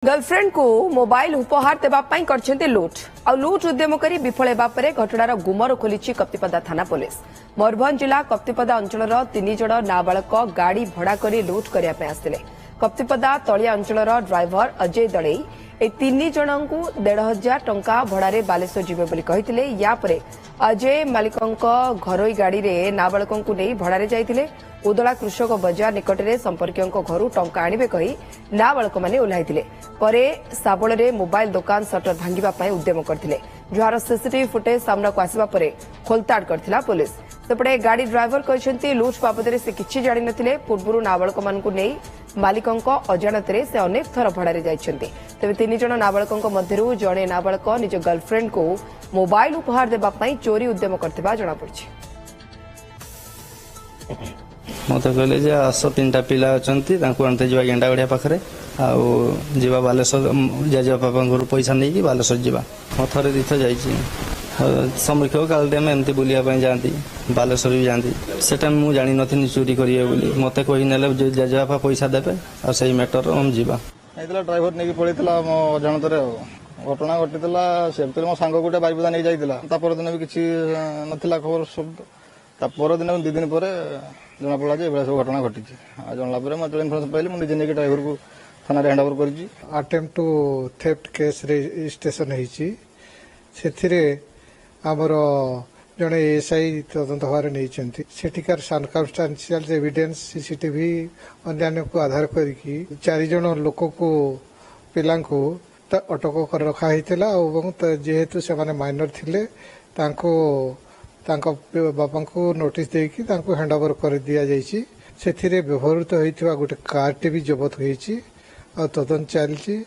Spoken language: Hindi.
गर्लफ्रेंड को मोबाइल उपहार देवाई कर लुट आ लुट उद्यम कर विफल होगा घटनार गुमर खोली कप्तिपदा थाना पुलिस। मयूरभंज जिला कप्तिपदा अंचल 3 जण नाबालक गाड़ी भड़ा कर लुट करने आसते। कप्तिपदा तलिया अंचल ड्राइवर अजय दड़े ए 3 जन को 1,500 टंका भड़ारे बालेश्वर जीवे बोली कहिथिले। या परे अजय मालिकंक घरोई गाड़ी रे नाबालकों को नहीं भड़ारे जाइथिले। उदला कृषक बजार निकटरे संपर्कियों घर टंका आनिबे कही नाबालक माने ओह्लाइथिले। परे साबळे मोबाइल दुकान सटर भांगिबा पई उद्यम करथिले। जहार सीसीटीवी फुटेज सामना को आसिबा परे खोलताड़ करथिला पुलिस। सेपटे गाड़ी ड्राइवर कहते लुट बाबद से किछि जानि नथिले। पूर्व नाबालक मानकु नै मालिकंक अजाणतरे से अनेक थर भड़ारे जाइछन्ते। तेबे 3 जण नाबालकंक मध्यरु जणे नाबालक निज गर्लफ्रेंड को मोबाइल उपहार देबा पई चोरी उद्यम करथिबा जणा पड़छि। मत कहले आस 3टा पिला अच्छा आनते जा गेंडा गढ़िया पाखे आवा बालेश्वर जेजे बापा घर पैसा नहीं बालेश्वर जावा थे दीथ जा समृक्ष काल टाइम एमती बुलाया जाती बालेश्वर भी जाती से टाइम मुझे जानी नी चोरी करेंगे बोली मत कही ना जेजे बापा पैसा देवे आ से मैटर हम जा ड्राइवर नहीं पड़ता मो अजाणत घटना घटी से मो सांग गोटे बारिपदा नहीं जाता परदिन भी किसी नाला खबर सब परदिन 2 दिन पर जना पड़ा सब घटना घटी जनला मतलब इनफर्मेशन पाइली मुझे नहीं ड्राइवर को थाना हैंड ओवर कर attempt to theft case registration होती आमर जड़े एसआई तदंत भाव सेठिकार सर्कमस्टांशियल एविडेंस सीसीटीवी अन्य को आधार करके 4 जन लोक को पिला अटक कर रखाई जेहेतु से माइनर थिले बापा को नोटिस देकी हैंड ओवर कर दिया जाइए। से व्यवहृत होता गोटे कार टे भी जबत होती तदंत चलती।